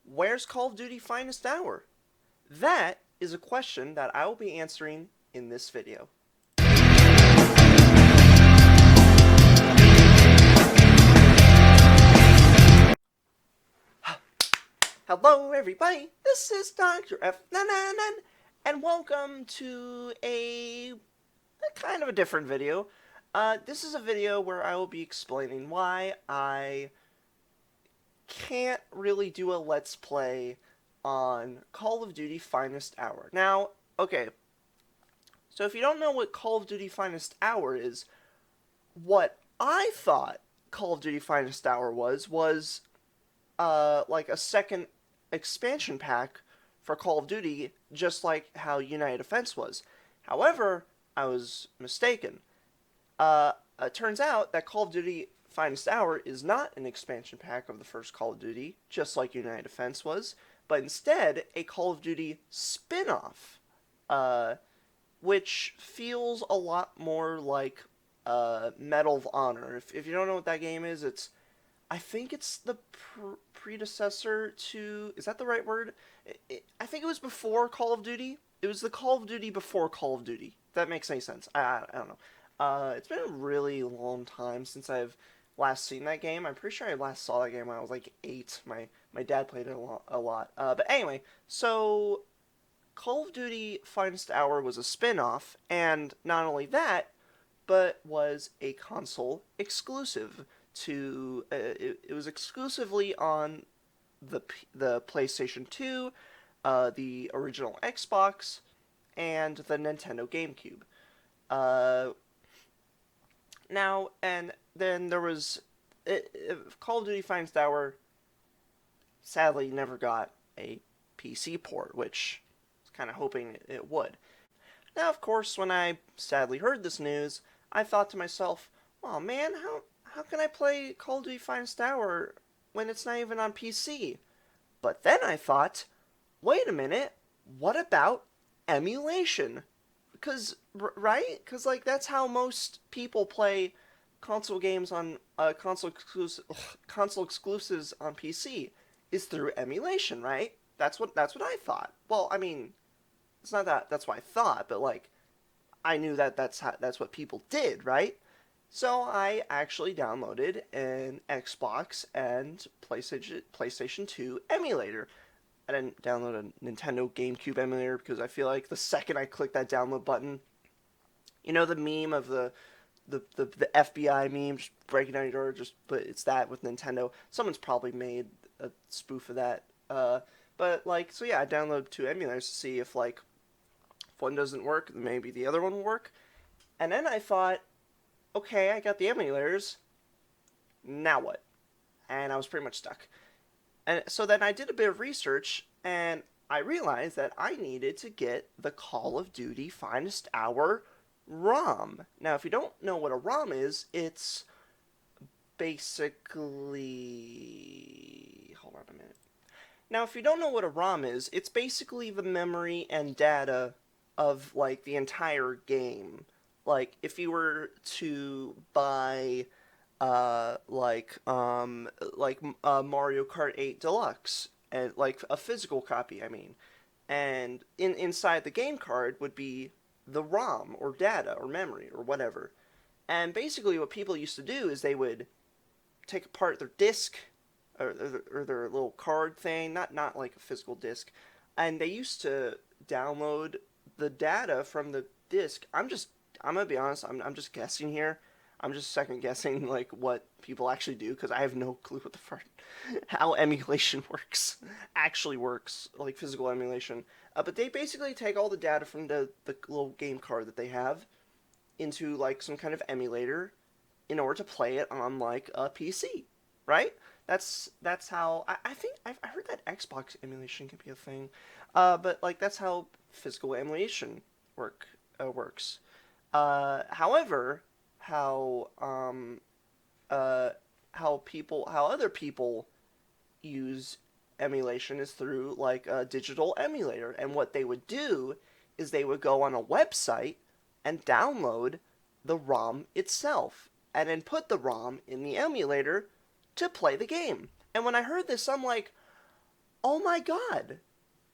Where's Call of Duty Finest Hour? That is a question that I will be answering in this video. Hello everybody, this is Dr. F999, and welcome to a kind of a different video. This is a video where I will be explaining why I can't really do a Let's Play on Call of Duty Finest Hour. Now, okay, so if you don't know what Call of Duty Finest Hour is, what I thought Call of Duty Finest Hour was like a second expansion pack for Call of Duty, just like how United Defense was. However, I was mistaken. It turns out that Call of Duty Finest Hour is not an expansion pack of the first Call of Duty, just like United Defense was, but instead a Call of Duty spin-off, which feels a lot more like Medal of Honor. If you don't know what that game is, I think it's the predecessor to... Is that the right word? I think it was before Call of Duty. It was the Call of Duty before Call of Duty. If that makes any sense. I don't know. It's been a really long time since I've last seen that game. I'm pretty sure I last saw that game when I was like 8. My dad played it a lot. But anyway, so Call of Duty Finest Hour was a spin-off, and not only that, but was a console exclusive to it was exclusively on the PlayStation 2, the original Xbox, and the Nintendo GameCube. Now, and then there was Call of Duty Finest Hour sadly never got a PC port, which I was kind of hoping it would. Now, of course, when I sadly heard this news, I thought to myself, oh man, how can I play Call of Duty Finest Hour when it's not even on PC? But then I thought, wait a minute, what about emulation? Because, right? Because, like, that's how most people play console games on console exclusives on PC, is through emulation, right? That's what I thought. Well, I mean, it's not that's what I thought, but like, I knew that's what people did, right? So I actually downloaded an Xbox and PlayStation 2 emulator. I didn't download a Nintendo GameCube emulator because I feel like the second I click that download button, you know the meme of the FBI meme just breaking down your door, but it's that with Nintendo. Someone's probably made a spoof of that. But like, so yeah, I downloaded 2 emulators to see if like if one doesn't work, maybe the other one will work. And then I thought, okay, I got the emulators. Now what? And I was pretty much stuck. And so then I did a bit of research, and I realized that I needed to get the Call of Duty Finest Hour ROM. Now, if you don't know what a ROM is, it's basically... Hold on a minute. Now, if you don't know what a ROM is, it's basically the memory and data of, like, the entire game. Like, if you were to buy... Mario Kart 8 Deluxe, and like a physical copy, I mean, and inside the game card would be the ROM or data or memory or whatever. And basically, what people used to do is they would take apart their disc or their little card thing, not like a physical disc, and they used to download the data from the disc. I'm gonna be honest. I'm just guessing here. I'm just second guessing like what people actually do because I have no clue what the fuck how emulation actually works, like physical emulation. But they basically take all the data from the little game card that they have into like some kind of emulator in order to play it on like a PC, right? That's how I think I heard that Xbox emulation can be a thing, but like that's how physical emulation works. However, how other people use emulation is through like a digital emulator, and what they would do is they would go on a website and download the ROM itself and then put the ROM in the emulator to play the game. And when I heard this, I'm like, oh my god,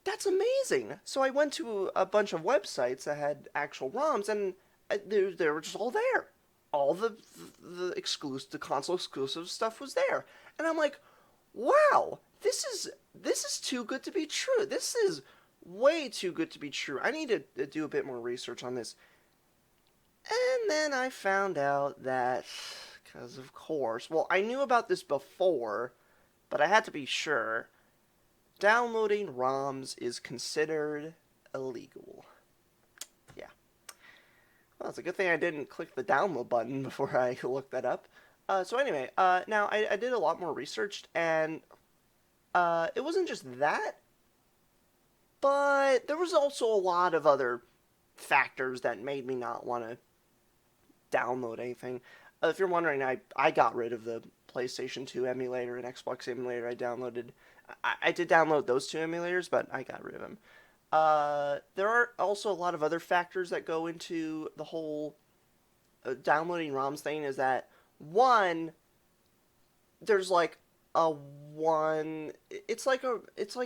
that's amazing. So I went to a bunch of websites that had actual ROMs, and they were just all there. All the console exclusive stuff was there, and I'm like, wow, this is too good to be true. This is way too good to be true. I need to do a bit more research on this. And then I found out that, because of course, well, I knew about this before, but I had to be sure. Downloading ROMs is considered illegal. Yeah. Well, it's a good thing I didn't click the download button before I looked that up. So anyway, now I did a lot more research, and it wasn't just that, but there was also a lot of other factors that made me not want to download anything. If you're wondering, I got rid of the PlayStation 2 emulator and Xbox emulator I downloaded. I did download those two emulators, but I got rid of them. There are also a lot of other factors that go into the whole downloading ROMs thing. Is that one? There's like a one. It's like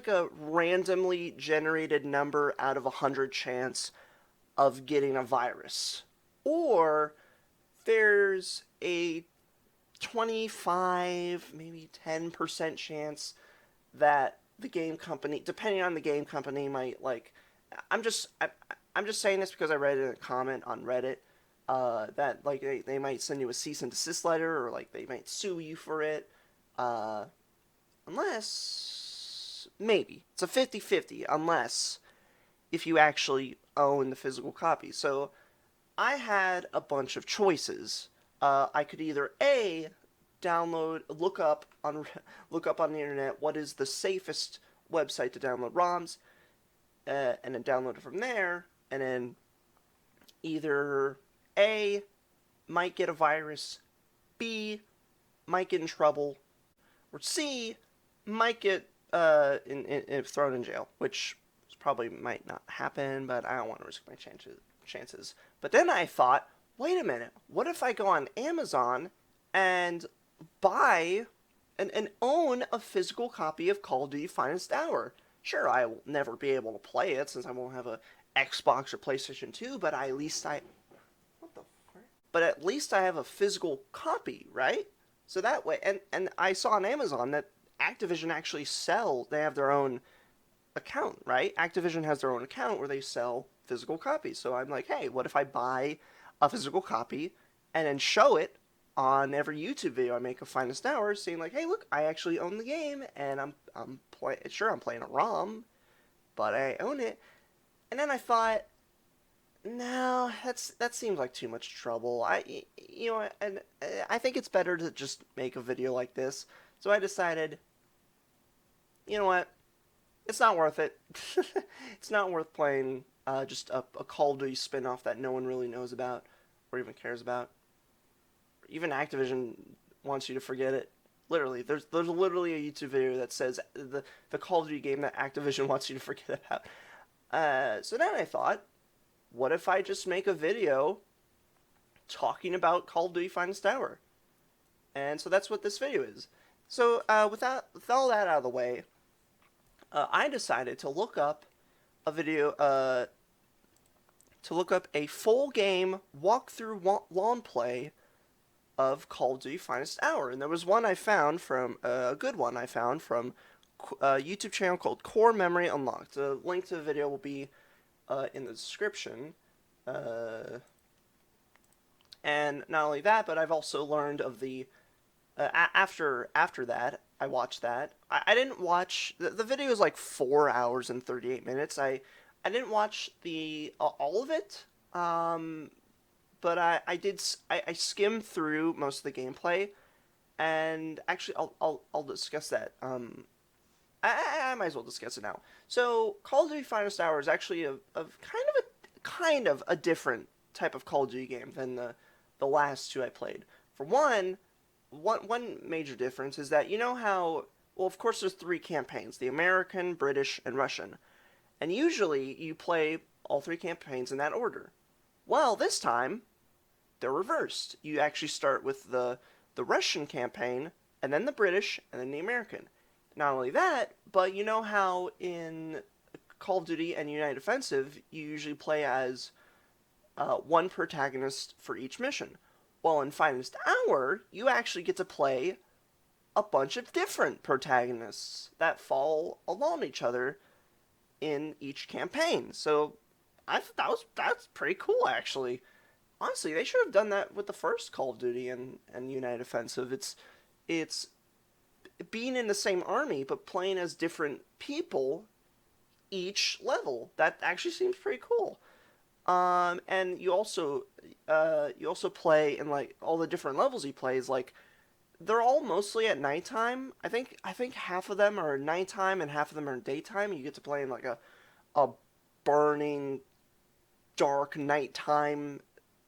a randomly generated number out of 100 chance of getting a virus, or there's a 25, maybe 10% chance that the game company, depending on the game company, might like. I'm just I, I'm just saying this because I read in a comment on Reddit that like they might send you a cease and desist letter, or like they might sue you for it, uh, unless maybe it's a 50-50, unless if you actually own the physical copy. So I had a bunch of choices. I could either A, download, look up on the internet what is the safest website to download ROMs, and then download it from there, and then either A, might get a virus, B, might get in trouble, or C, might get thrown in jail, which probably might not happen, but I don't want to risk my chances. But then I thought, wait a minute, what if I go on Amazon and buy and own a physical copy of Call of Duty Finest Hour? Sure, I will never be able to play it since I won't have a Xbox or PlayStation 2, but at least I... What the frick? But at least I have a physical copy, right? So that way... And I saw on Amazon that Activision actually they have their own account, right? Activision has their own account where they sell physical copies. So I'm like, hey, what if I buy a physical copy and then show it on every YouTube video I make of Finest Hour, saying like, hey, look, I actually own the game, and I'm playing a ROM, but I own it. And then I thought, no, that seems like too much trouble. And I think it's better to just make a video like this. So I decided, you know what? It's not worth it. It's not worth playing just a Call of Duty spin-off that no one really knows about or even cares about. Even Activision wants you to forget it. Literally, there's literally a YouTube video that says the Call of Duty game that Activision wants you to forget about. So then I thought, what if I just make a video talking about Call of Duty Finest Hour? And so that's what this video is. So with all that out of the way, I decided to look up a video, to look up a full game walkthrough Longplay of Call of Duty Finest Hour. And there was one I found from, a good one I found from a YouTube channel called Core Memory Unlocked. The link to the video will be in the description. And not only that, but I've also learned of the, after that, I watched that. I didn't watch, the video is like 4 hours and 38 minutes. I didn't watch all of it, but I skimmed through most of the gameplay, and actually I'll discuss that. I might as well discuss it now. So Call of Duty Finest Hour is actually a kind of a different type of Call of Duty game than the last two I played. For one major difference is that, you know how, well, of course there's 3 campaigns: the American, British, and Russian. And usually you play all 3 campaigns in that order. Well, this time they're reversed. You actually start with the Russian campaign, and then the British, and then the American. not only that, but you know how in Call of Duty and United Offensive, you usually play as one protagonist for each mission. Well, in Finest Hour, you actually get to play a bunch of different protagonists that fall along each other in each campaign. So I thought that's pretty cool, actually. Honestly, they should have done that with the first Call of Duty and United Offensive. It's being in the same army but playing as different people each level. That actually seems pretty cool. And you also play in like all the different levels he plays. Like they're all mostly at nighttime. I think half of them are nighttime and half of them are daytime. You get to play in like a burning dark nighttime,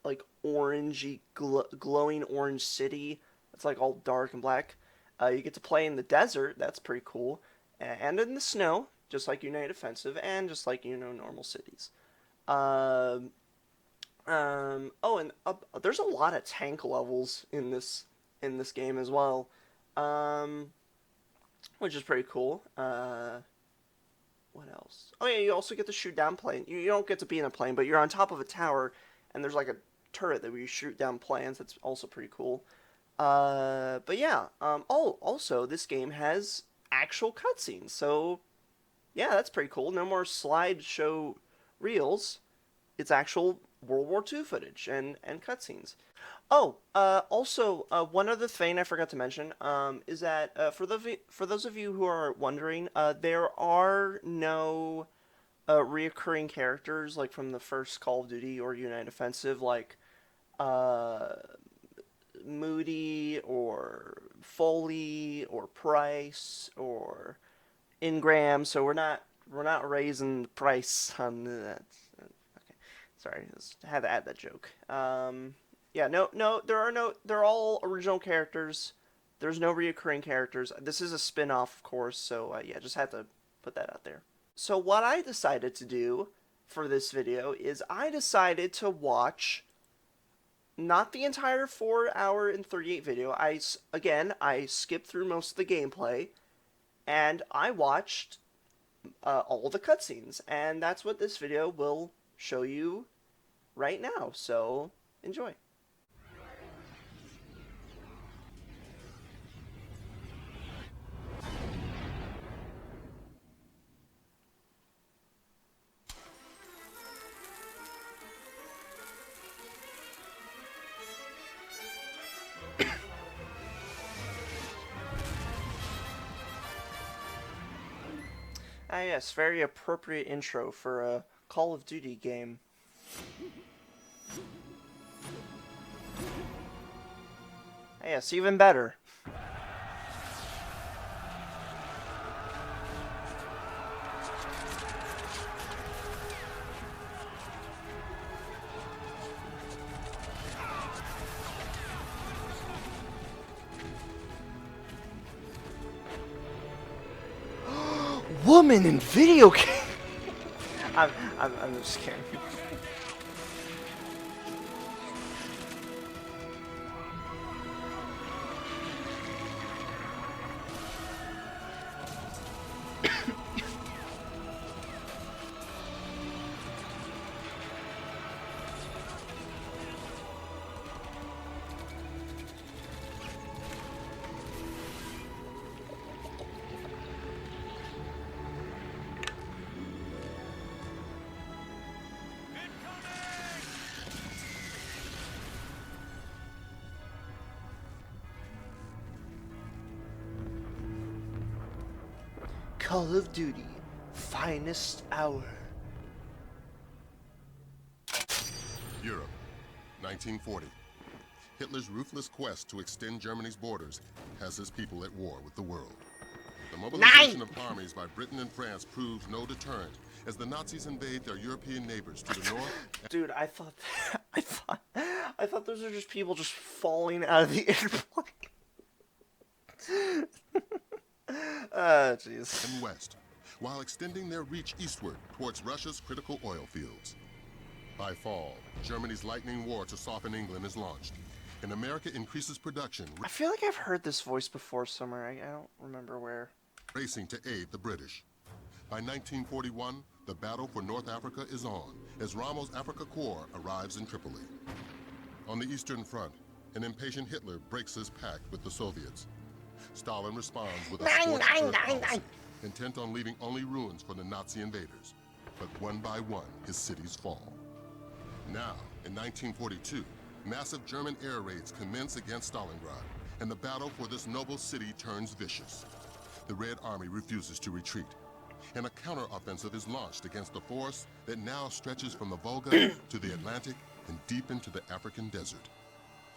like orangey glowing orange city. It's like all dark and black. You get to play in the desert. That's pretty cool, and in the snow, just like United Offensive, and just like normal cities. Um, oh, and there's a lot of tank levels in this game as well, um, which is pretty cool. What else? Oh yeah, you also get to shoot down plane. You don't get to be in a plane, but you're on top of a tower, and there's like a turret that where you shoot down planes. That's also pretty cool. But yeah. Oh, also this game has actual cutscenes, so yeah, that's pretty cool. No more slideshow reels. It's actual World War II footage and cutscenes. Oh, also, one other thing I forgot to mention, is that for those of you who are wondering, there are no reoccurring characters like from the first Call of Duty or United Offensive, like uh, Moody or Foley or Price or Ingram. So we're not raising the price on that. Okay, sorry, I had to add that joke. Yeah, no, there are no. They're all original characters. There's no reoccurring characters. This is a spin-off, of course. So yeah, just had to put that out there. So what I decided to do for this video is I decided to watch not the entire 4 hour and 38 video. I skipped through most of the gameplay and I watched all the cutscenes, and that's what this video will show you right now. So enjoy. Ah, yes, very appropriate intro for a Call of Duty game. Ah, yes, even better. Woman in video game. I'm just kidding. Call of Duty, finest hour. Europe, 1940. Hitler's ruthless quest to extend Germany's borders has his people at war with the world. The mobilization of armies by Britain and France proves no deterrent as the Nazis invade their European neighbors to the north. Dude, I thought those are just people just falling out of the airplane. Jeez. And west, while extending their reach eastward towards Russia's critical oil fields. By fall, Germany's lightning war to soften England is launched, and America increases production. I feel like I've heard this voice before somewhere. I don't remember where. racing to aid the British. By 1941, the battle for North Africa is on, as Rommel's Afrika Korps arrives in Tripoli. On the Eastern Front, an impatient Hitler breaks his pact with the Soviets. Stalin responds with a scorched earth policy, intent on leaving only ruins for the Nazi invaders. But one by one, his cities fall. Now, in 1942, massive German air raids commence against Stalingrad, and the battle for this noble city turns vicious. The Red Army refuses to retreat, and a counteroffensive is launched against a force that now stretches from the Volga to the Atlantic and deep into the African desert.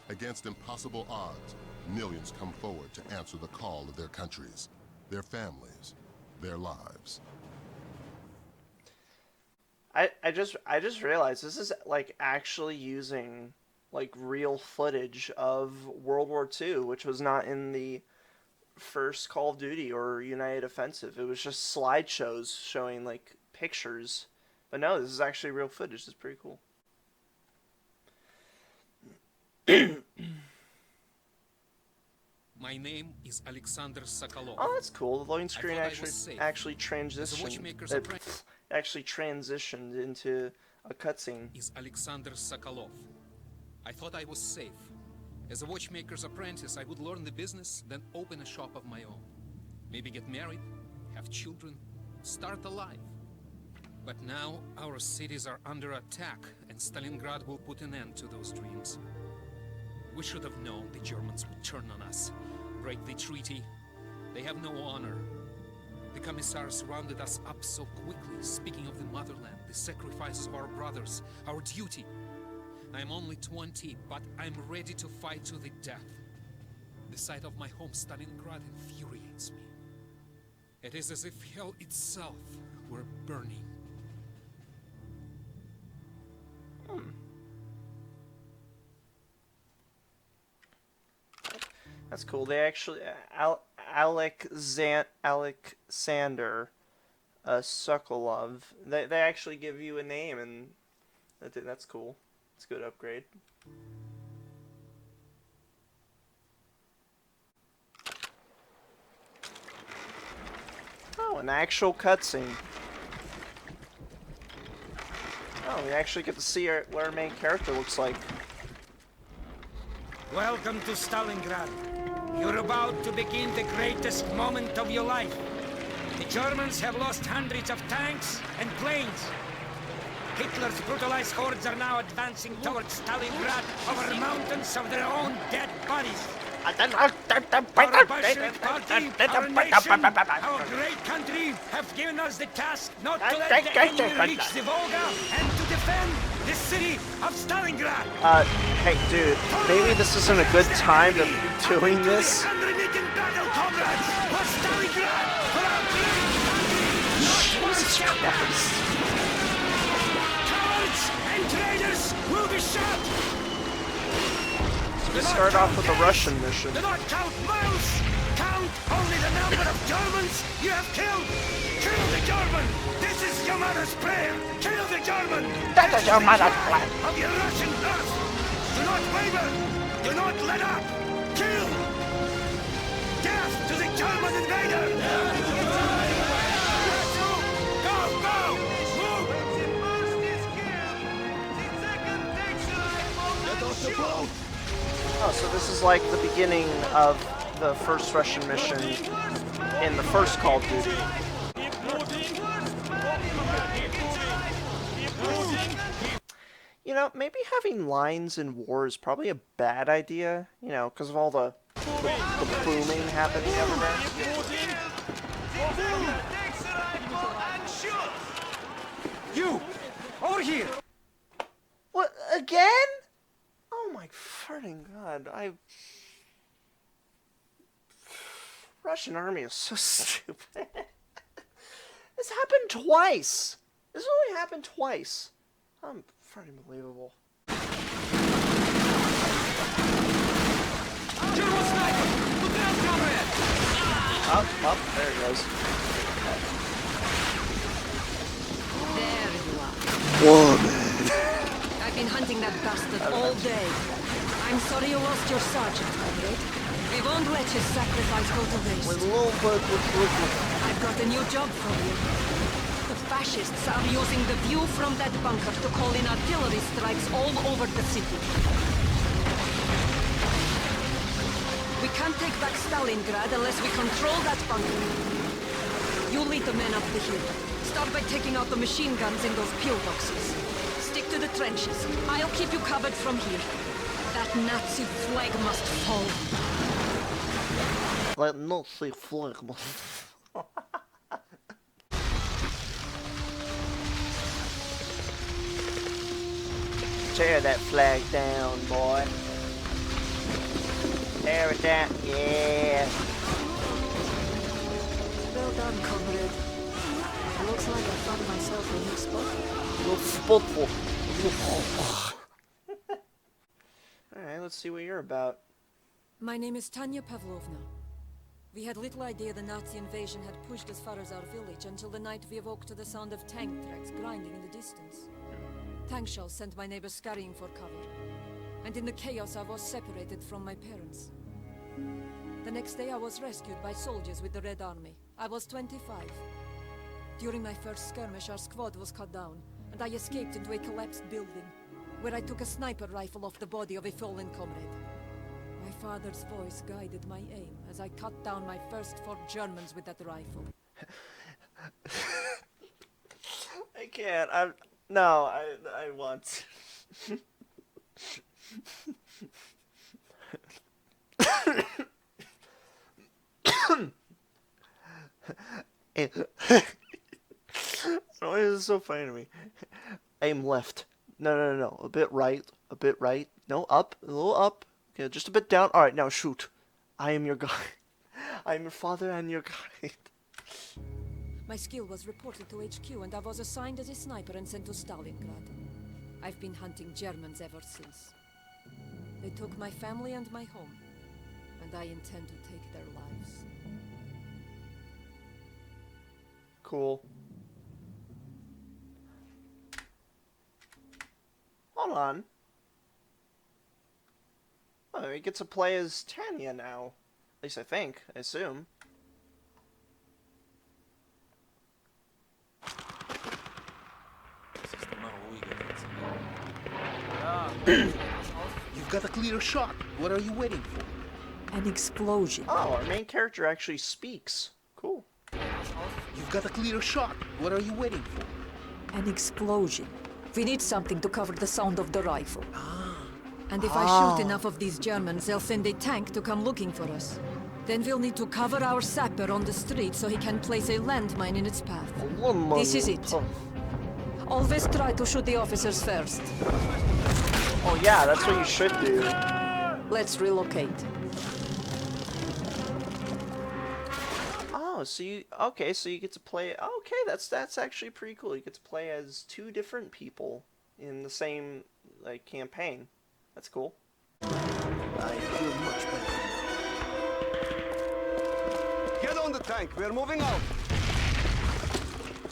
Against impossible odds, millions come forward to answer the call of their countries, their families, their lives. I just realized this is like actually using like real footage of World War II, which was not in the first Call of Duty or United Offensive. It was just slideshows showing like pictures. But no, this is actually real footage. It's pretty cool. My name is Alexander Sokolov. Oh, that's cool. The loading screen actually transitioned into a cutscene. Is Alexander Sokolov. I thought I was safe. As a watchmaker's apprentice, I would learn the business, then open a shop of my own. Maybe get married, have children, start a life. But now our cities are under attack, and Stalingrad will put an end to those dreams. We should have known the Germans would turn on us, break the treaty. They have no honor. The Commissar surrounded us up so quickly, speaking of the motherland, the sacrifices of our brothers, our duty. I'm only 20, but I'm ready to fight to the death. The sight of my home Stalingrad infuriates me. It is as if hell itself were burning. That's cool. They actually Alexander Sokolov. They actually give you a name, and that's cool. It's a good upgrade. Oh, an actual cutscene. Oh, we actually get to see what our main character looks like. Welcome to Stalingrad. You're about to begin the greatest moment of your life. The Germans have lost hundreds of tanks and planes. Hitler's brutalized hordes are now advancing towards Stalingrad over mountains of their own dead bodies. Our Bolshevik party, our nation, our great country have given us the task not to let the enemy reach the Volga and to defend the city of Stalingrad. Hey dude, maybe this isn't a good time to be doing this. Jesus Christ. Cowards and traitors will be shot. We start off with a Russian mission. Do not count miles! Count only the number of Germans you have killed! Kill the German! This is your mother's prayer! Kill the German! That is your mother's prayer! Of your Russian earth! Do not waver! Do not let up! Kill! Death to the German invader! Go! Go! Move! Get off the boat! Oh, so this is like the beginning of the first Russian mission in the first Call of Duty. You know, maybe having lines in war is probably a bad idea, you know, because of all the booming happening everywhere. You! Over here! What, again? Oh my farting god, Russian army is so stupid. This happened twice! This only happened twice. Farting unbelievable. German sniper! Look out, comrade! Up, there it goes. There you are. Whoa, man. I've been hunting that bastard all day. I'm sorry you lost your sergeant, comrade. We won't let his sacrifice go to waste. With a little bit, got a new job for you. The fascists are using the view from that bunker to call in artillery strikes all over the city. We can't take back Stalingrad unless we control that bunker. You lead the men up the hill. Start by taking out the machine guns in those pillboxes. Stick to the trenches. I'll keep you covered from here. That Nazi flag must fall. That Nazi flag must. Tear that flag down, boy. Tear it down, yeah. Well done, comrade. Looks like I found myself a new spot. Little spotful. Alright, let's see what you're about. My name is Tanya Pavlovna. We had little idea the Nazi invasion had pushed as far as our village until the night we awoke to the sound of tank tracks grinding in the distance. Tank shells sent my neighbors scurrying for cover, and in the chaos I was separated from my parents. The next day I was rescued by soldiers with the Red Army. I was 25. During my first skirmish our squad was cut down, and I escaped into a collapsed building, where I took a sniper rifle off the body of a fallen comrade. My father's voice guided my aim as I cut down my first 4 Germans with that rifle. I can't. I want. Oh, this is so funny to me. Aim left. No. A bit right. A bit right. No, up. A little up. Okay, just a bit down. Alright, now shoot. I am your guide. I am your father and your guide. My skill was reported to HQ and I was assigned as a sniper and sent to Stalingrad. I've been hunting Germans ever since. They took my family and my home, and I intend to take their lives. Cool. Hold on. Oh, we get to play as Tanya now. At least I think. I assume. You've got a clear shot. What are you waiting for? An explosion. Oh, our main character actually speaks. Cool. You've got a clear shot. What are you waiting for? An explosion. We need something to cover the sound of the rifle. And if I shoot enough of these Germans, they'll send a tank to come looking for us. Then we'll need to cover our sapper on the street so he can place a landmine in its path. This is it. Always try to shoot the officers first. Oh yeah, that's what you should do. Let's relocate. Oh, so you get to play. Okay, that's actually pretty cool. You get to play as 2 different people in the same campaign. That's cool. I feel much better. Get on the tank. We're moving out.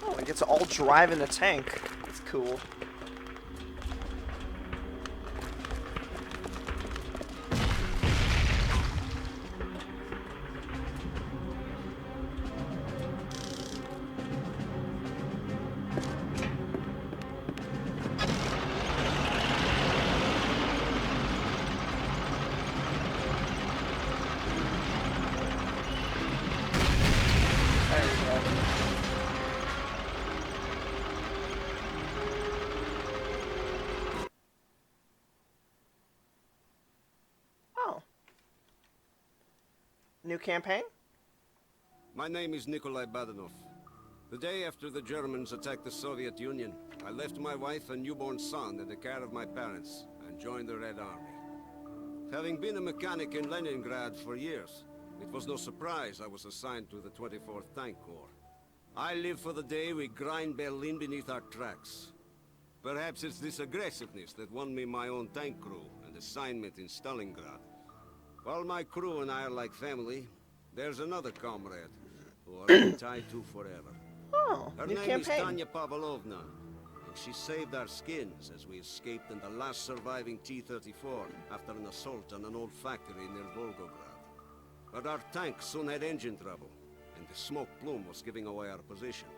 Oh, I get to all drive in a tank. That's cool. New campaign? My name is Nikolai Badanov. The day after the Germans attacked the Soviet Union, I left my wife and newborn son in the care of my parents and joined the Red Army. Having been a mechanic in Leningrad for years, it was no surprise I was assigned to the 24th Tank Corps. I live for the day we grind Berlin beneath our tracks. Perhaps it's this aggressiveness that won me my own tank crew and assignment in Stalingrad. While my crew and I are like family, there's another comrade who I'll be tied to forever. Oh, Her new name campaign. is Tanya Pavlovna, and she saved our skins as we escaped in the last surviving T-34 after an assault on an old factory near Volgograd. But our tank soon had engine trouble, and the smoke plume was giving away our position.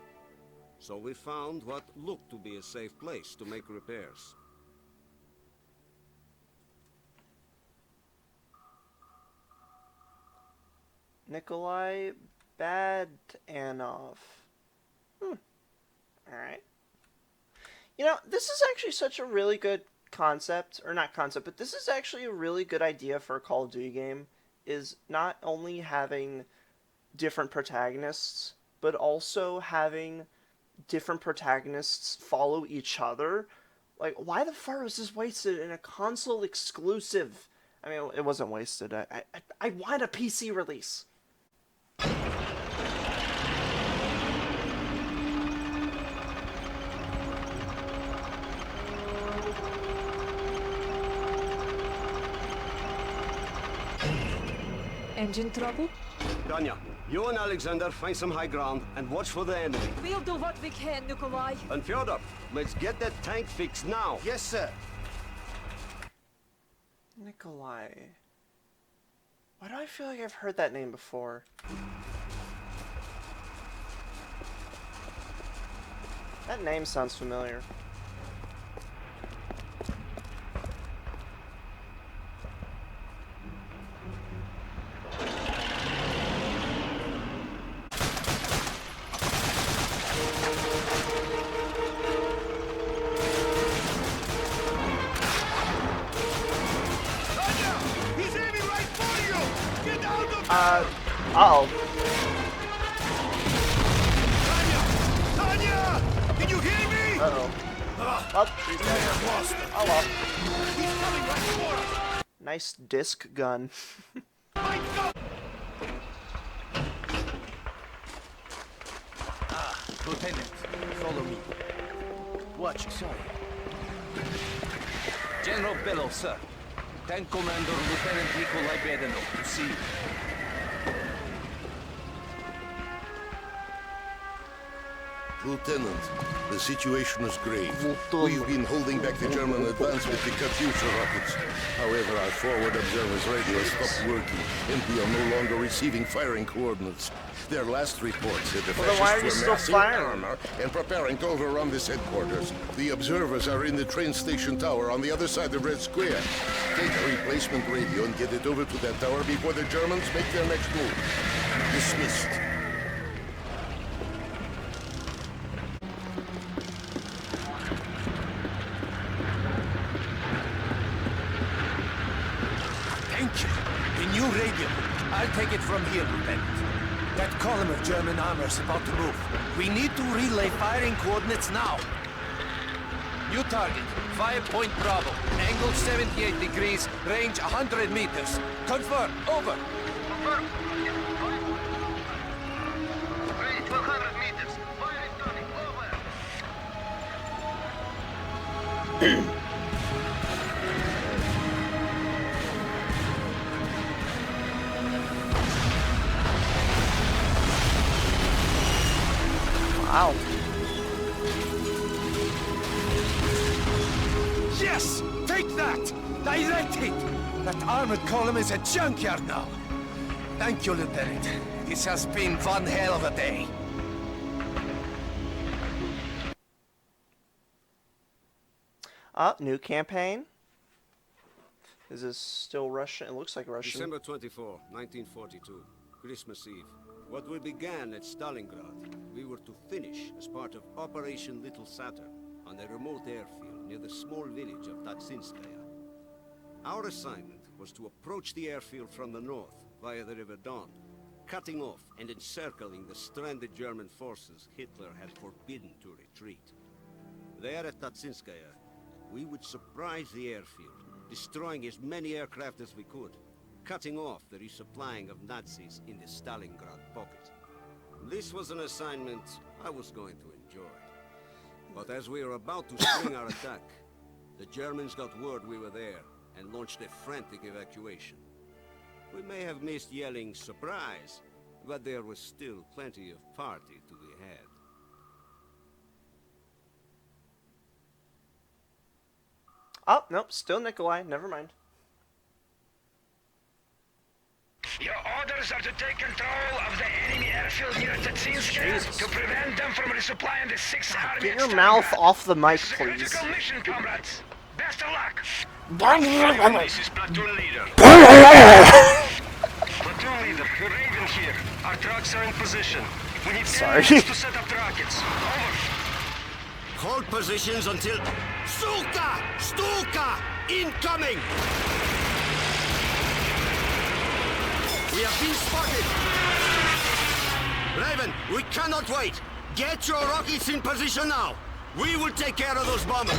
So we found what looked to be a safe place to make repairs. Nikolai Badanov. Alright. You know, this is actually such a really good concept, or not concept, but this is actually a really good idea for a Call of Duty game, is not only having different protagonists, but also having different protagonists follow each other. Like, why the fuck was this wasted in a console exclusive? I mean, it wasn't wasted. I want a PC release. Engine trouble? Tanya, you and Alexander find some high ground and watch for the enemy. We'll do what we can, Nikolai. And Fyodor, let's get that tank fixed now. Yes, sir. Nikolai. Why do I feel like I've heard that name before? That name sounds familiar. Uh-oh. Tanya! Can you hear me? Uh-oh. Oh, she's dead. Oh well. He's coming right for us! Nice disc gun. Lieutenant, follow me. Watch, sorry. General Bellow, sir. Tank Commander Lieutenant Nikolai Badanov to see you. Lieutenant, the situation is grave. We've been holding back the German advance with the Katyusha rockets. However, our forward observer's radio has stopped working, and we are no longer receiving firing coordinates. Their last report said the Well, then why are you fascists still were massing firing? armor and preparing to overrun this headquarters. The observers are in the train station tower on the other side of Red Square. Take a replacement radio and get it over to that tower before the Germans make their next move. Dismissed. Thank you. The new radio. I'll take it from here, Lieutenant. That column of German armor is about to move. We need to relay firing coordinates now. New target, 5 Point Bravo. Angle 78 degrees, range 100 meters. Confirm, over. Confirm. Range 100 meters. Fire incoming, over. Wow. Yes! Take that! Direct hit! That armored column is a junkyard now. Thank you, Lieutenant. This has been one hell of a day. New campaign. Is this still Russian? It looks like Russian. December 24, 1942, Christmas Eve. What we began at Stalingrad, we were to finish as part of Operation Little Saturn on a remote airfield near the small village of Tatsinskaya. Our assignment was to approach the airfield from the north via the River Don, cutting off and encircling the stranded German forces Hitler had forbidden to retreat. There at Tatsinskaya, we would surprise the airfield, destroying as many aircraft as we could, cutting off the resupplying of Nazis in the Stalingrad pocket. This was an assignment I was going to enjoy. But as we were about to spring our attack, the Germans got word we were there and launched a frantic evacuation. We may have missed yelling surprise, but there was still plenty of party to be had. Oh, nope, still Nikolai. Never mind. Your orders are to take control of the enemy airfield. airfield near Tatsinsk to prevent them from resupplying the 6th Army. Get your mouth off the mic, This is a please. critical mission, comrades. Best of luck. This is platoon leader. Platoon leader, Raven here. Our trucks are in position. We need 10 minutes to set up the rockets. Over. Hold positions until... Stuka! Stuka! Incoming! We have been spotted! Raven, we cannot wait! Get your rockets in position now! We will take care of those bombers!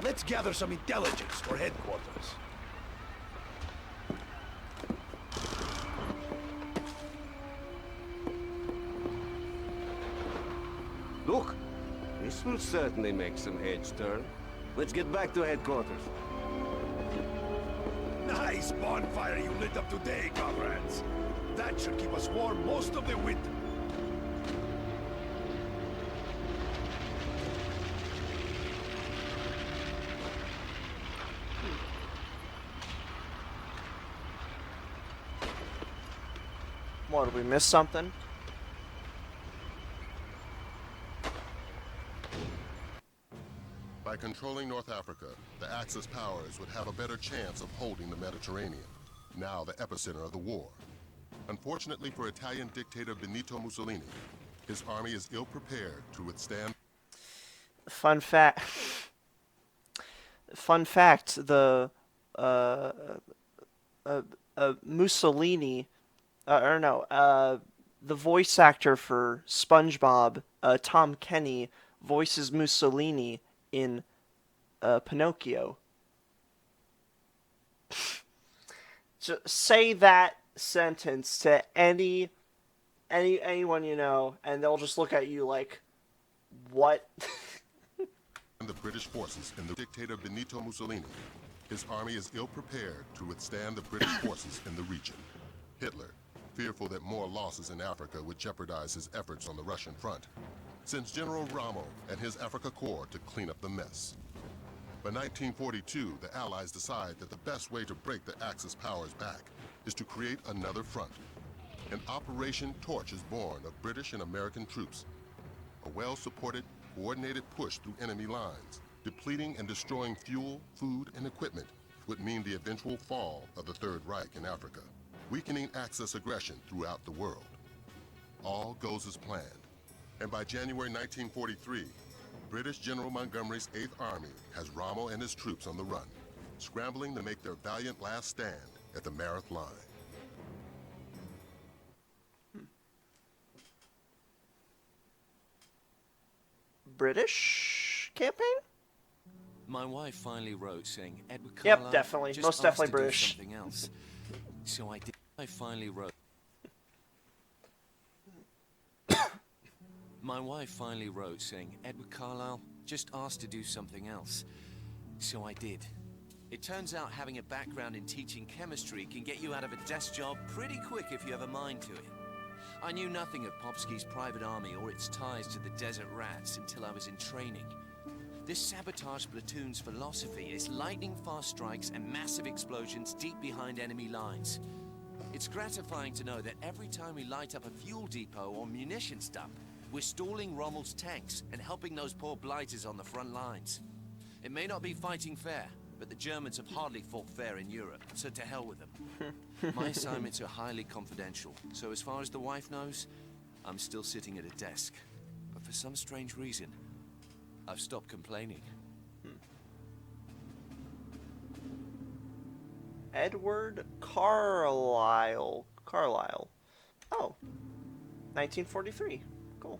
Let's gather some intelligence for headquarters. Look, this will certainly make some heads turn. Let's get back to headquarters. Nice bonfire you lit up today, comrades. That should keep us warm most of the winter. What, did we miss something? By controlling North Africa, the Axis powers would have a better chance of holding the Mediterranean, now the epicenter of the war. Unfortunately for Italian dictator Benito Mussolini, his army is ill-prepared to withstand... Fun fact, the Mussolini, the voice actor for SpongeBob, Tom Kenny, voices Mussolini in Pinocchio. Just say that sentence to anyone you know, and they'll just look at you like, what? The British forces and the dictator Benito Mussolini. His army is ill-prepared to withstand the British forces in the region. Hitler, fearful that more losses in Africa would jeopardize his efforts on the Russian front, sends General Rommel and his Africa Corps to clean up the mess. By 1942, the Allies decide that the best way to break the Axis powers back is to create another front. An Operation Torch is born of British and American troops. A well-supported, coordinated push through enemy lines, depleting and destroying fuel, food, and equipment would mean the eventual fall of the Third Reich in Africa, weakening Axis aggression throughout the world. All goes as planned, and by January 1943, British General Montgomery's 8th Army has Rommel and his troops on the run, scrambling to make their valiant last stand at the Mareth Line. British campaign? My wife finally wrote saying, Edward Yep, Carlisle definitely. just Most asked definitely to do British. something else. So I did. I finally wrote. My wife finally wrote saying, Edward Carlisle just asked to do something else. So I did. It turns out having a background in teaching chemistry can get you out of a desk job pretty quick if you have a mind to it. I knew nothing of Popsky's private army or its ties to the Desert Rats until I was in training. This sabotage platoon's philosophy is lightning-fast strikes and massive explosions deep behind enemy lines. It's gratifying to know that every time we light up a fuel depot or munitions dump, we're stalling Rommel's tanks and helping those poor blighters on the front lines. It may not be fighting fair, but the Germans have hardly fought fair in Europe, so to hell with them. My assignments are highly confidential, so as far as the wife knows, I'm still sitting at a desk. But for some strange reason, I've stopped complaining. Edward Carlisle. Oh. 1943. Cool.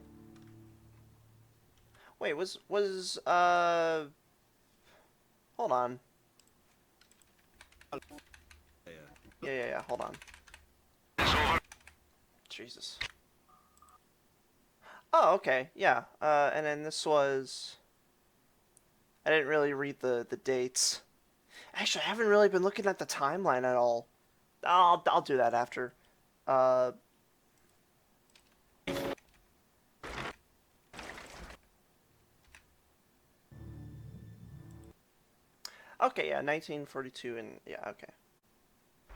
Wait, hold on. Yeah, hold on. Jesus. Oh, okay, yeah. And then this was... I didn't really read the dates. Actually, I haven't really been looking at the timeline at all. I'll do that after. Okay, yeah, 1942, and yeah, okay.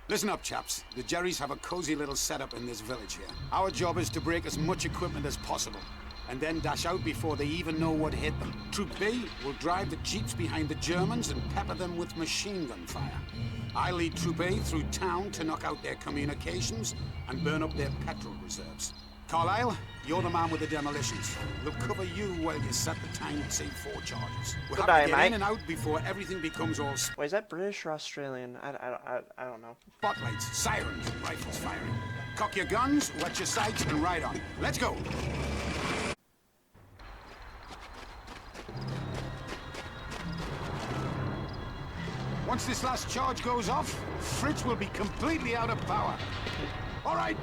Listen up, chaps. The Jerrys have a cozy little setup in this village here. Our job is to break as much equipment as possible, and then dash out before they even know what hit them. Troop B will drive the jeeps behind the Germans and pepper them with machine gun fire. I lead Troop A through town to knock out their communications and burn up their petrol reserves. Carlisle, you're the man with the demolitions. We'll cover you while you set the time and save 4 charges. We'll have to get in and out before everything becomes all... Wait, is that British or Australian? I don't know. Spotlights, sirens, and rifles firing. Cock your guns, wet your sights, and ride on. Let's go! Once this last charge goes off, Fritz will be completely out of power. All right,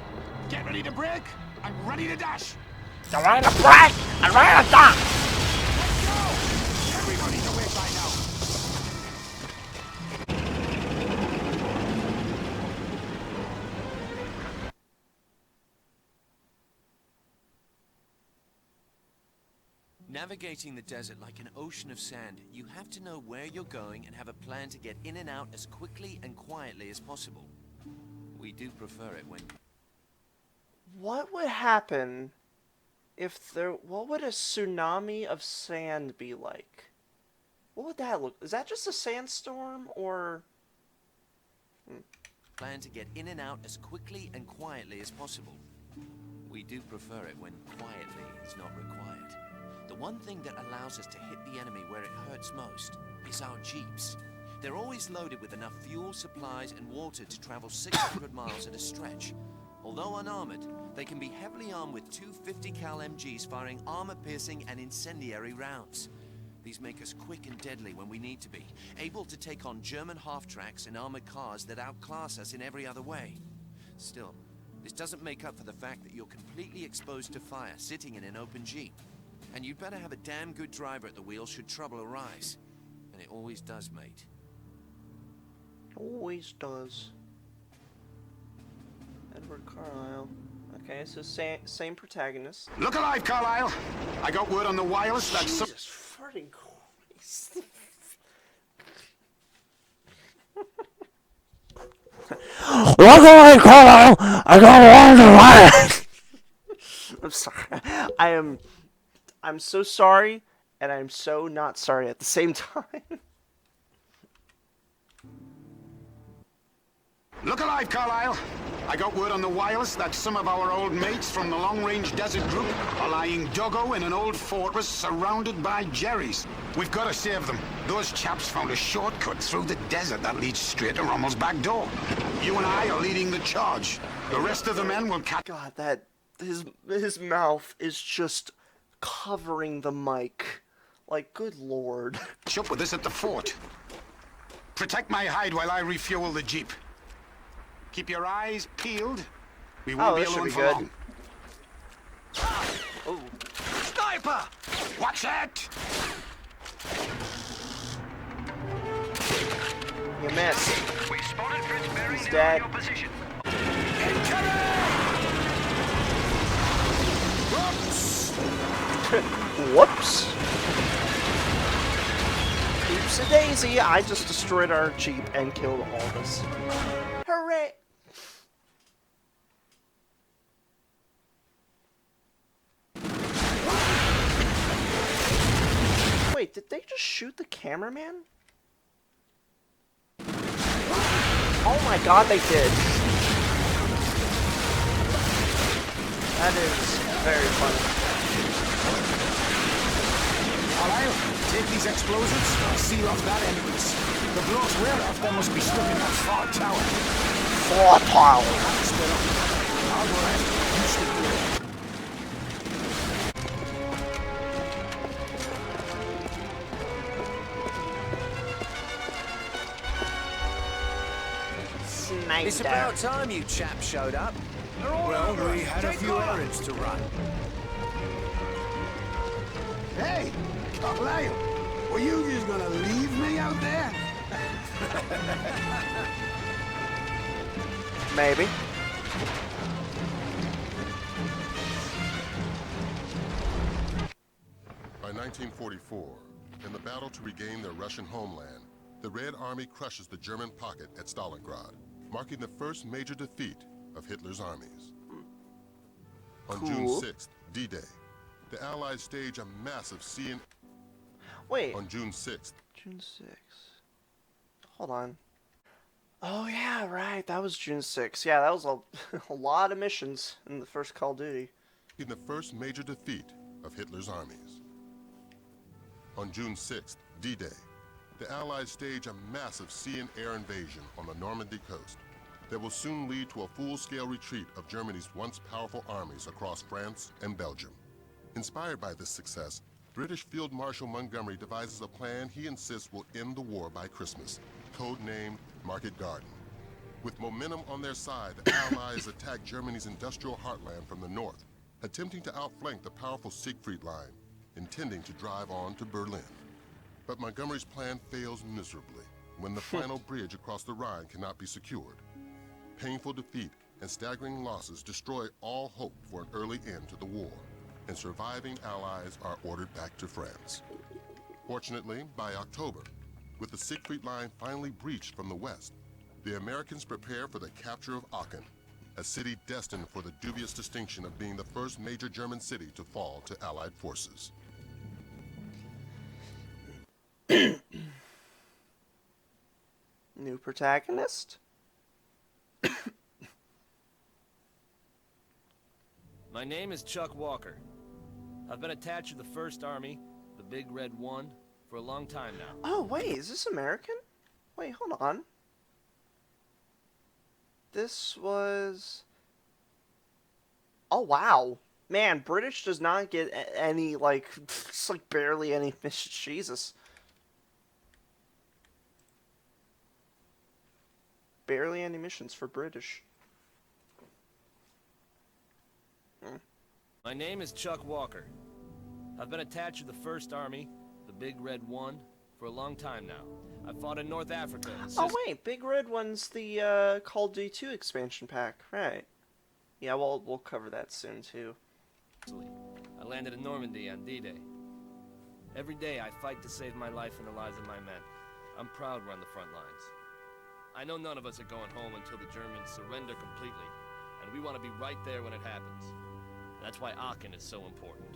get ready to brake and ready to dash. I'm ready to brake and ready to dash. Let's go! Everybody's awake by now. Navigating the desert like an ocean of sand, you have to know where you're going and have a plan to get in and out as quickly and quietly as possible. We do prefer it when... What would happen if there... What would a tsunami of sand be like? What would that look... Is that just a sandstorm, or... Plan to get in and out as quickly and quietly as possible. We do prefer it when quietly is not required. The one thing that allows us to hit the enemy where it hurts most is our jeeps. They're always loaded with enough fuel, supplies, and water to travel 600 miles at a stretch. Although unarmored, they can be heavily armed with 2 50 cal MGs firing armor-piercing and incendiary rounds. These make us quick and deadly when we need to be, able to take on German half-tracks and armored cars that outclass us in every other way. Still, this doesn't make up for the fact that you're completely exposed to fire sitting in an open jeep. And you'd better have a damn good driver at the wheel should trouble arise. And it always does, mate. Always does. Edward Carlisle. Okay, so same protagonist. Look alive, Carlisle! I got word on the wireless that some... Jesus farting Christ. Look alive, Carlisle! I got word on the wireless! I'm sorry. I'm so sorry, and I'm so not sorry at the same time. Look alive, Carlisle! I got word on the wireless that some of our old mates from the long-range desert group are lying doggo in an old fortress surrounded by Jerrys. We've got to save them. Those chaps found a shortcut through the desert that leads straight to Rommel's back door. You and I are leading the charge. The rest of the men will catch... God, that... His mouth is just covering the mic. Like, good lord. Up with us at the fort. Protect my hide while I refuel the jeep. Keep your eyes peeled. We won't be alone for long. Oh. Sniper! Watch that! You missed. We spotted Fritz bearing He's down dead. your position. Whoops. Oops a daisy, I just destroyed our jeep and killed all of us. Hooray! Wait, did they just shoot the cameraman? Oh my god, they did. That is very funny. Carlisle, take these explosives and seal off that entrance. The blokes we're after must be stuck in that far tower. Far tower. I'll go after you. Stick to it. It's about time you chaps showed up. Well, we had a few errands to run. Hey, Carlisle, were you just gonna leave me out there? Maybe. By 1944, in the battle to regain their Russian homeland, the Red Army crushes the German pocket at Stalingrad, marking the first major defeat of Hitler's armies. On June 6th, D-Day, the Allies stage a massive sea and... Wait. On June 6th. June 6th. Hold on. Oh, yeah, right. That was June 6th. Yeah, that was a lot of missions in the first Call of Duty. In the first major defeat of Hitler's armies. On June 6th, D-Day, the Allies stage a massive sea and air invasion on the Normandy coast that will soon lead to a full-scale retreat of Germany's once powerful armies across France and Belgium. Inspired by this success, British Field Marshal Montgomery devises a plan he insists will end the war by Christmas, codenamed Market Garden. With momentum on their side, the Allies attack Germany's industrial heartland from the north, attempting to outflank the powerful Siegfried Line, intending to drive on to Berlin. But Montgomery's plan fails miserably when the final bridge across the Rhine cannot be secured. Painful defeat and staggering losses destroy all hope for an early end to the war, and surviving Allies are ordered back to France. Fortunately, by October, with the Siegfried Line finally breached from the west, the Americans prepare for the capture of Aachen, a city destined for the dubious distinction of being the first major German city to fall to Allied forces. New protagonist? My name is Chuck Walker. I've been attached to the 1st Army, the Big Red One, for a long time now. Oh, wait, is this American? Wait, hold on. This was... Oh, wow. Man, British does not get any, like, it's like barely any missions. Jesus. Barely any missions for British. My name is Chuck Walker. I've been attached to the 1st Army, the Big Red One, for a long time now. I fought in North Africa. Oh wait, Big Red One's the Call of Duty 2 expansion pack, right? Yeah, we'll cover that soon too. I landed in Normandy on D-Day. Every day I fight to save my life and the lives of my men. I'm proud we're on the front lines. I know none of us are going home until the Germans surrender completely, and we want to be right there when it happens. That's why Aachen is so important.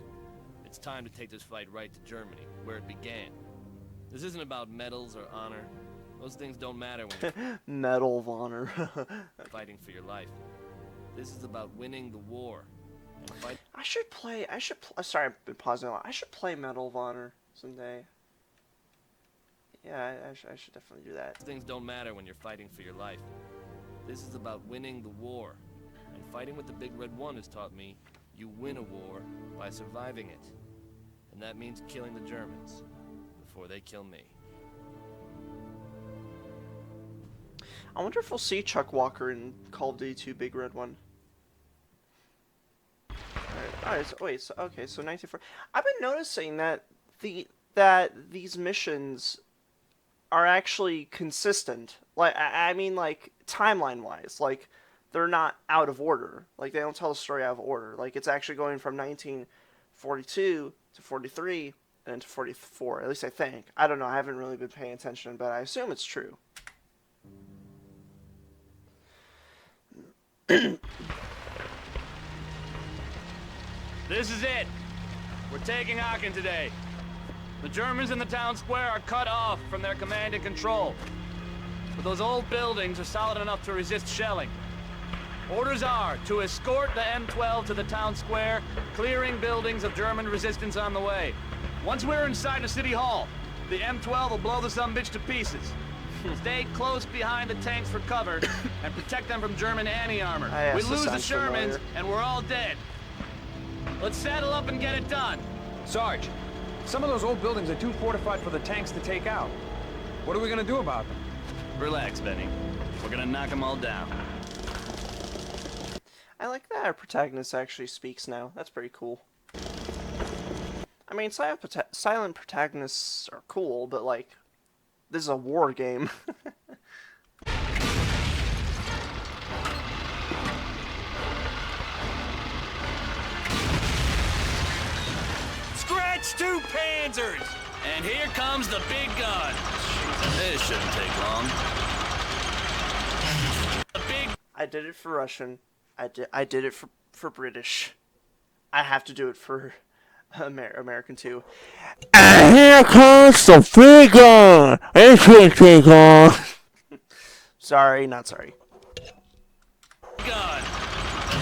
It's time to take this fight right to Germany, where it began. This isn't about medals or honor. Those things don't matter when you're Medal of Honor. fighting for your life. This is about winning the war. And sorry, I've been pausing a lot. I should play Medal of Honor someday. Yeah, I should definitely do that. Things don't matter when you're fighting for your life. This is about winning the war. And fighting with the Big Red One has taught me you win a war by surviving it. And that means killing the Germans before they kill me. I wonder if we'll see Chuck Walker in Call of Duty 2 Big Red One. Alright, so, wait, so 1940. I've been noticing that these missions are actually consistent. Like, I mean, like, timeline-wise. Like, they're not out of order. Like, they don't tell the story out of order. Like, it's actually going from 1942 to 43 and then to 44. At least I think. I don't know. I haven't really been paying attention, but I assume it's true. This is it. We're taking Aachen today. The Germans in the town square are cut off from their command and control. But those old buildings are solid enough to resist shelling. Orders are to escort the M12 to the town square, clearing buildings of German resistance on the way. Once we're inside the city hall, the M12 will blow the sumbitch to pieces. Stay close behind the tanks for cover and protect them from German anti-armor. We lose the Shermans and we're all dead. Let's saddle up and get it done. Sarge, some of those old buildings are too fortified for the tanks to take out. What are we gonna do about them? Relax, Benny. We're gonna knock them all down. I like that our protagonist actually speaks now. That's pretty cool. I mean, silent protagonists are cool, but like, this is a war game. Scratch 2 Panzers! And here comes the big gun. This shouldn't take long. The big... I did it for Russian. I did it for British. I have to do it for American too. And here comes the big gun. It should take long. Sorry, not sorry. Gun.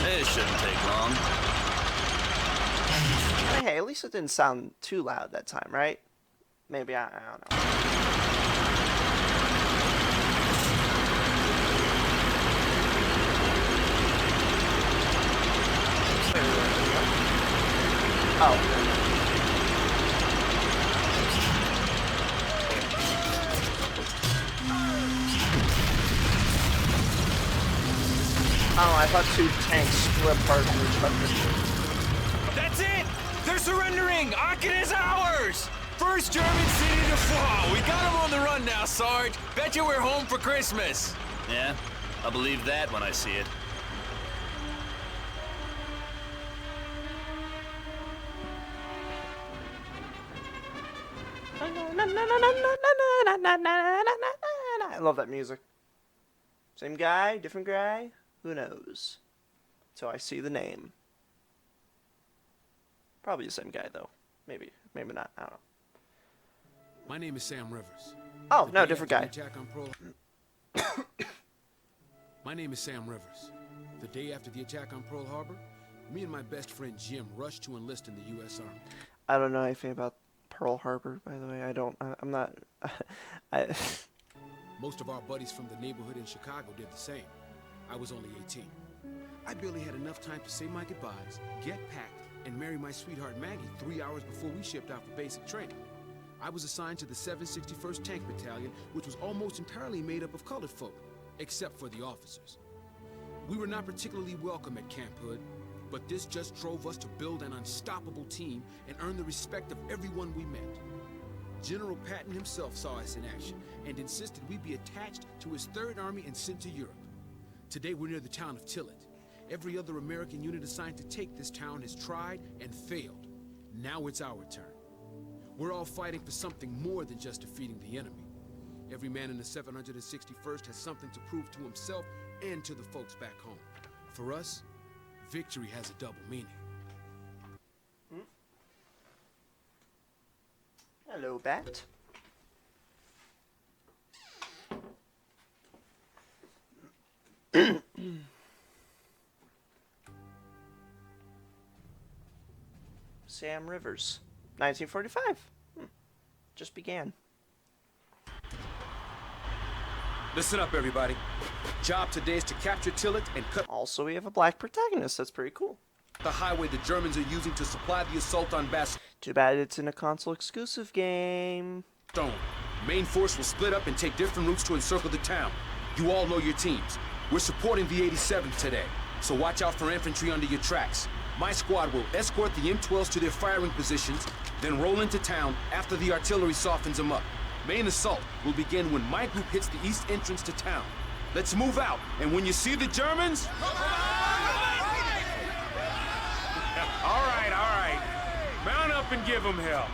This shouldn't take long. Hey, at least it didn't sound too loud that time, right? Maybe, I don't know. Oh. Oh, I thought two tanks split apart from each other. That's it! They're surrendering! Aachen is ours! First German city to fall! We got them on the run now, Sarge! Bet you we're home for Christmas! Yeah, I'll believe that when I see it. I love that music. Same guy, different guy? Who knows? So I see the name. Probably the same guy, though. Maybe not. I don't know. My name is Sam Rivers. Oh, no, different guy. My name is Sam Rivers. The day after the attack on Pearl Harbor, me and my best friend Jim rushed to enlist in the U.S. Army. I don't know anything about Pearl Harbor, by the way. I'm not... Most of our buddies from the neighborhood in Chicago did the same. I was only 18. I barely had enough time to say my goodbyes, get packed, and marry my sweetheart Maggie 3 hours before we shipped out for basic training. I was assigned to the 761st Tank Battalion, which was almost entirely made up of colored folk, except for the officers. We were not particularly welcome at Camp Hood, but this just drove us to build an unstoppable team and earn the respect of everyone we met. General Patton himself saw us in action and insisted we be attached to his 3rd Army and sent to Europe. Today we're near the town of Tillet. Every other American unit assigned to take this town has tried and failed. Now it's our turn. We're all fighting for something more than just defeating the enemy. Every man in the 761st has something to prove to himself and to the folks back home. For us, victory has a double meaning. Hello, Bat. Sam Rivers, 1945. Just began. Listen up, everybody. Job today is to capture Tillet and cut... Also, we have a black protagonist. That's pretty cool. ...the highway the Germans are using to supply the assault on Bastogne. Too bad it's in a console-exclusive game. Main force will split up and take different routes to encircle the town. You all know your teams. We're supporting the 87th today, so watch out for infantry under your tracks. My squad will escort the M12s to their firing positions, then roll into town after the artillery softens them up. Main assault will begin when my group hits the east entrance to town. Let's move out, and when you see the Germans... All right. Mount up and give them hell.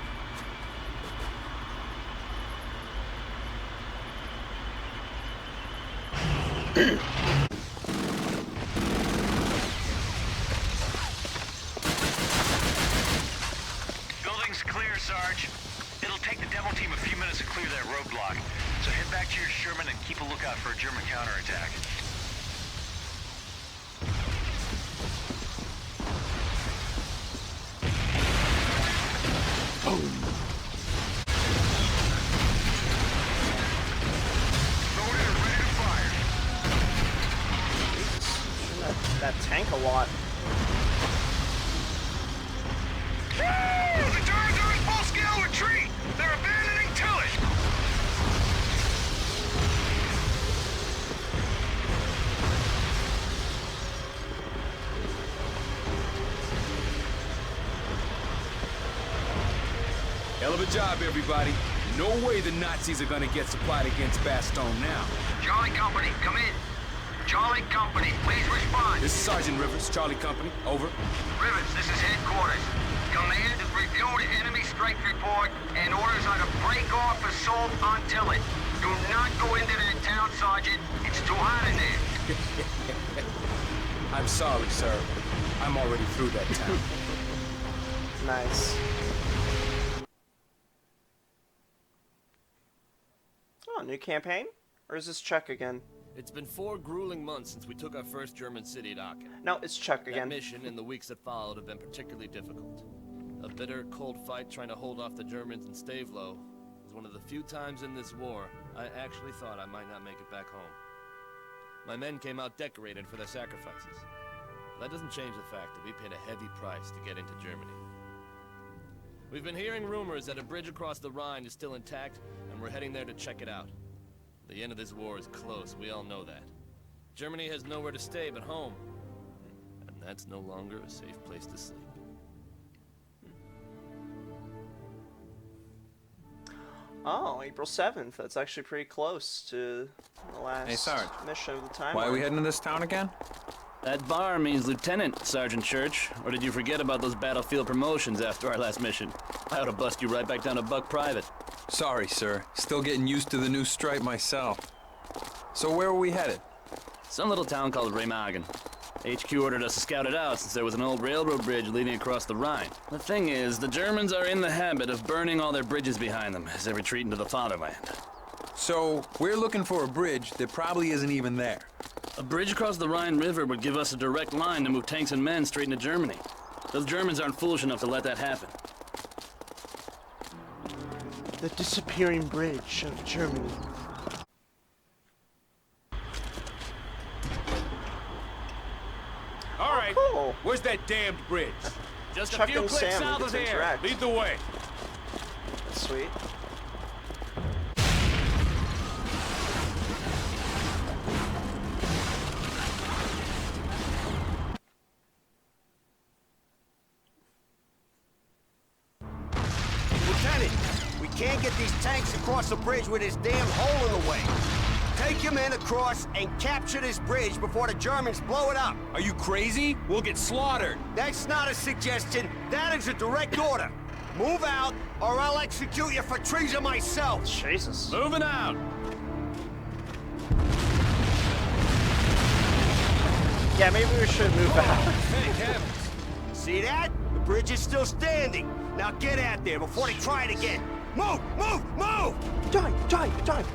Building's clear, Sarge. It'll take the demo team a few minutes to clear that roadblock. So head back to your Sherman and keep a lookout for a German counterattack. That tank a lot. The Germans are in full-scale retreat! They're abandoning Tillet! Hell of a job, everybody. No way the Nazis are gonna get supplied against Bastogne now. Charlie Company, come in. Charlie Company, please respond. This is Sergeant Rivers, Charlie Company. Over. Rivers, this is headquarters. Command has reviewed enemy strike report and orders are to break off assault until it. Do not go into that town, Sergeant. It's too hot in there. I'm sorry, sir. I'm already through that town. Nice. Oh, new campaign? Or is this Czech again? It's been 4 grueling months since we took our first German city at Aachen. No, it's Czech That again. mission and the weeks that followed have been particularly difficult. A bitter, cold fight trying to hold off the Germans in Stavlo was one of the few times in this war I actually thought I might not make it back home. My men came out decorated for their sacrifices. But that doesn't change the fact that we paid a heavy price to get into Germany. We've been hearing rumors that a bridge across the Rhine is still intact, and we're heading there to check it out. The end of this war is close, we all know that. Germany has nowhere to stay but home. And that's no longer a safe place to sleep. Oh, April 7th. That's actually pretty close to the last Hey, Sarge. mission of the time. Why are we heading to this town again? That bar means lieutenant, Sergeant Church. Or did you forget about those battlefield promotions after our last mission? I ought to bust you right back down to buck private. Sorry, sir. Still getting used to the new stripe myself. So where are we headed? Some little town called Remagen. HQ ordered us to scout it out since there was an old railroad bridge leading across the Rhine. The thing is, the Germans are in the habit of burning all their bridges behind them as they retreat into the fatherland. So, we're looking for a bridge that probably isn't even there. A bridge across the Rhine River would give us a direct line to move tanks and men straight into Germany. Those Germans aren't foolish enough to let that happen. The disappearing bridge of Germany. All right, cool. Where's that damned bridge? Just Chuck a few and clicks Sam south get of to here. interact. Lead the way. Sweet. Lieutenant, we can't get these tanks across the bridge with this damn hole in the way. Take your men across and capture this bridge before the Germans blow it up. Are you crazy? We'll get slaughtered. That's not a suggestion. That is a direct order. Move out, or I'll execute you for treason myself. Jesus. Moving out. Yeah, maybe we should move out. Thank heavens. See that? The bridge is still standing. Now get out there before they try it again. Move! Move! Move! Dive! Dive! Dive!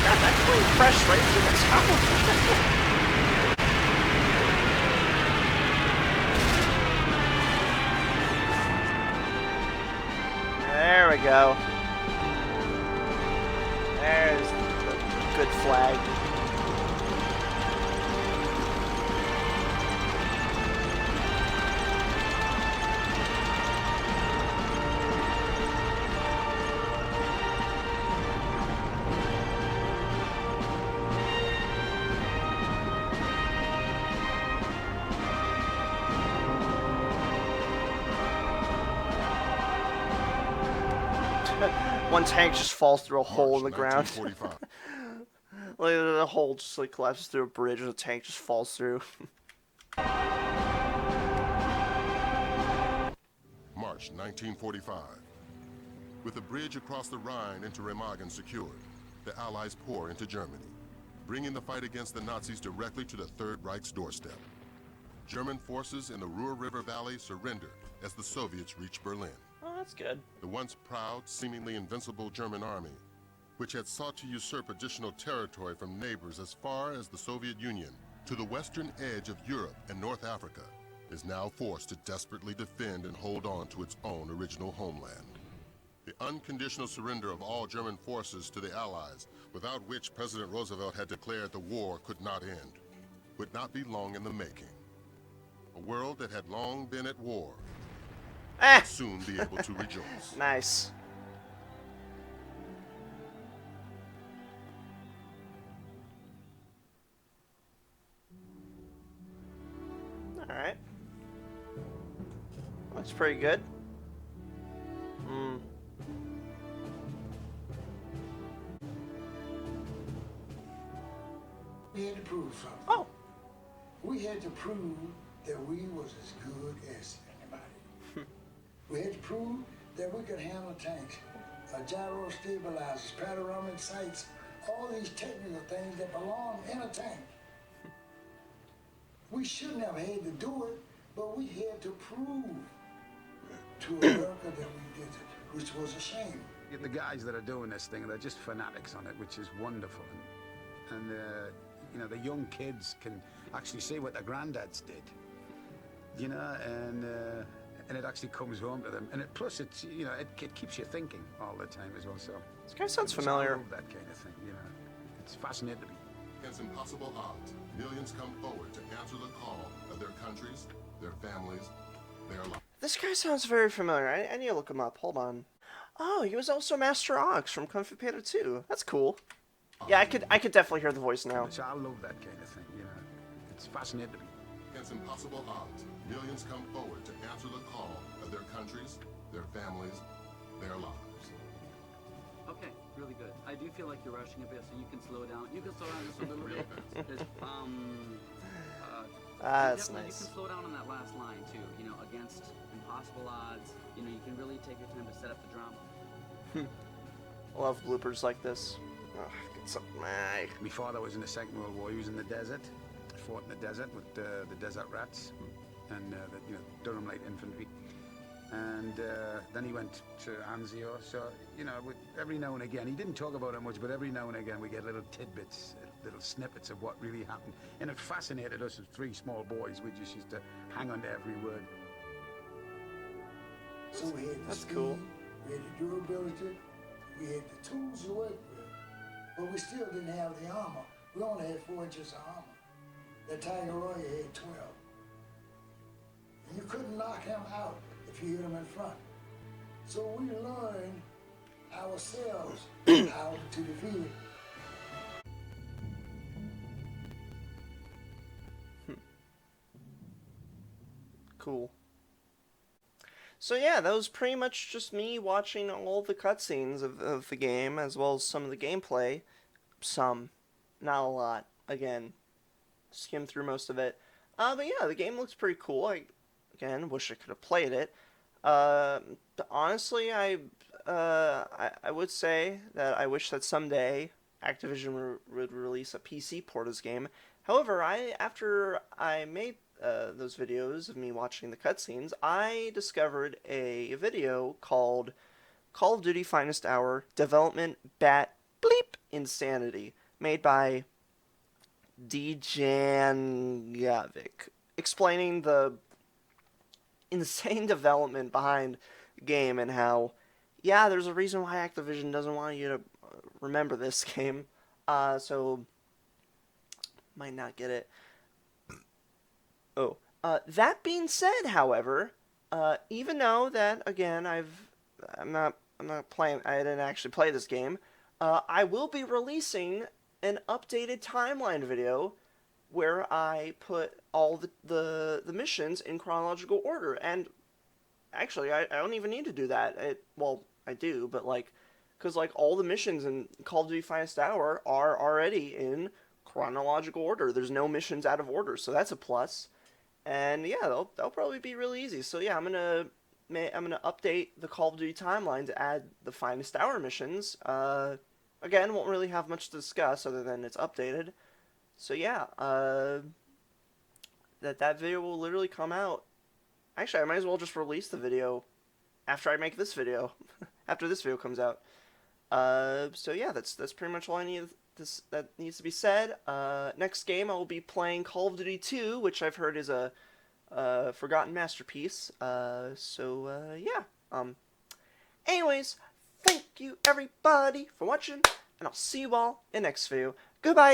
God, that plane crashed right through the tower. There we go. There's the good flag. One tank just falls through a hole in the ground. Like, the hole just like collapses through a bridge and the tank just falls through. March 1945. With the bridge across the Rhine into Remagen secured, the Allies pour into Germany, bringing the fight against the Nazis directly to the Third Reich's doorstep. German forces in the Ruhr River Valley surrendered as the Soviets reached Berlin. Oh, that's good. The once proud, seemingly invincible German army, which had sought to usurp additional territory from neighbors as far as the Soviet Union to the western edge of Europe and North Africa, is now forced to desperately defend and hold on to its own original homeland. The unconditional surrender of all German forces to the Allies, without which President Roosevelt had declared the war could not end, would not be long in the making. A world that had long been at war would soon be able to rejoice. Nice. Alright. Looks pretty good. prove that we was as good as anybody. We had to prove that we could handle tanks, gyro stabilizers, panoramic sights, all these technical things that belong in a tank. We shouldn't have had to do it, but we had to prove to America that we did it, which was a shame. The guys that are doing this thing, they're just fanatics on it, which is wonderful. And you know, the young kids can actually see what their granddads did, you know, and it actually comes home to them. And plus, it's, you know, it keeps you thinking all the time as well. So this guy sounds I familiar. love that kind of thing, you know. It's fascinating to me. Against impossible odds, millions come forward to answer the call of their countries, their families, their lives. This guy sounds very familiar. I need to look him up. Hold on. Oh, he was also Master Ox from Kung Fu Panda 2. That's cool. Yeah, I could definitely hear the voice now. So I love that kind of thing, you know. It's fascinating to me. Against impossible odds, millions come forward to answer the call of their countries, their families, their lives. Okay, really good. I do feel like you're rushing a bit, so you can slow down. You can slow down just a little bit. That's definitely nice. You can slow down on that last line too. You know, against impossible odds. You know, you can really take your time to set up the drama. I love bloopers like this. Oh, get some. My father was in the Second World War. He was in the desert. Fought in the desert with the desert rats and the, you know, Durham Light Infantry. And then he went to Anzio. So, you know, every now and again, he didn't talk about it much, but every now and again we get little tidbits, little snippets of what really happened. And it fascinated us as three small boys. We just used to hang on to every word. So we had the That's speed, cool. we had the durability, we had the tools to work with, but we still didn't have the armor. We only had 4 inches of armor. The Tiger Royer had 12. And you couldn't knock him out if you hit him in front. So we learned ourselves how to defeat it. Cool. So yeah, that was pretty much just me watching all the cutscenes of the game, as well as some of the gameplay. Some. Not a lot. Again, skimmed through most of it. But yeah, the game looks pretty cool. I, again, wish I could have played it. Honestly, I would say that I wish that someday Activision would release a PC port of this game. However, after I made those videos of me watching the cutscenes, I discovered a video called Call of Duty Finest Hour Development Bat Bleep Insanity, made by Djangovic, explaining the insane development behind the game and how, yeah, there's a reason why Activision doesn't want you to remember this game. So might not get it. Oh, that being said, however, even though that, again, I'm not playing, I didn't actually play this game, I will be releasing an updated timeline video where I put all the missions in chronological order. And actually, I don't even need to do that. Well, I do, but because all the missions in Call of Duty Finest Hour are already in chronological order. There's no missions out of order, so that's a plus. And yeah, they'll probably be really easy. So yeah, I'm gonna update the Call of Duty timeline to add the Finest Hour missions. Again, won't really have much to discuss other than it's updated. So yeah, that video will literally come out. Actually, I might as well just release the video after I make this video, after this video comes out. So yeah, that's pretty much all I need. That needs to be said. Next game I will be playing Call of Duty 2, which I've heard is a forgotten masterpiece. Yeah. Anyways, thank you everybody for watching, and I'll see you all in the next video. Goodbye!